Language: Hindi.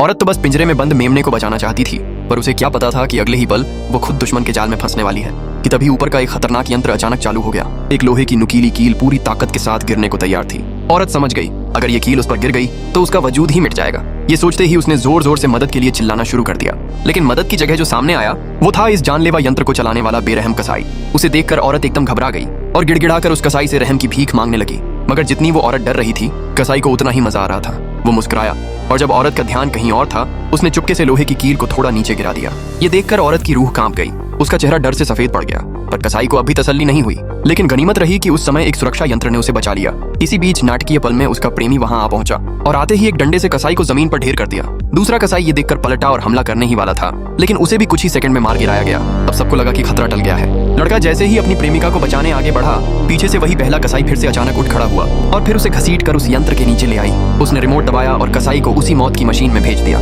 औरत तो बस पिंजरे में बंद मेमने को बचाना चाहती थी, पर उसे क्या पता था कि अगले ही पल वो खुद दुश्मन के जाल में फंसने वाली है। कि तभी ऊपर का एक खतरनाक यंत्र अचानक चालू हो गया। एक लोहे की नुकीली कील पूरी ताकत के साथ गिरने को तैयार थी। औरत समझ गई, अगर ये कील उस पर गिर गई तो उसका वजूद ही मिट जाएगा। ये सोचते ही उसने जोर जोर से मदद के लिए चिल्लाना शुरू कर दिया। लेकिन मदद की जगह जो सामने आया वो था इस जानलेवा यंत्र को चलाने वाला बेरहम कसाई। उसे देखकर औरत एकदम घबरा गई और गिड़गिड़ाकर उस कसाई से रहम की भीख मांगने लगी। मगर जितनी वो औरत डर रही थी, कसाई को उतना ही मजा आ रहा था। वो मुस्कुराया और जब औरत का ध्यान कहीं और था, उसने चुपके से लोहे की कील को थोड़ा नीचे गिरा दिया। ये देखकर औरत की रूह कांप गई। उसका चेहरा डर से सफेद पड़ गया, पर कसाई को अभी तसल्ली नहीं हुई। लेकिन गनीमत रही कि उस समय एक सुरक्षा यंत्र ने उसे बचा लिया। इसी बीच नाटकीय पल में उसका प्रेमी वहां आ पहुंचा और आते ही एक डंडे से कसाई को जमीन पर ढेर कर दिया। दूसरा कसाई ये देखकर पलटा और हमला करने ही वाला था, लेकिन उसे भी कुछ ही सेकंड में मार गिराया गया। अब सबको लगा कि खतरा टल गया है। लड़का जैसे ही अपनी प्रेमिका को बचाने आगे बढ़ा, पीछे से वही पहला कसाई फिर से अचानक उठ खड़ा हुआ और फिर उसे घसीट कर उस यंत्र के नीचे ले आई। उसने रिमोट दबाया और कसाई को उसी मौत की मशीन में भेज दिया।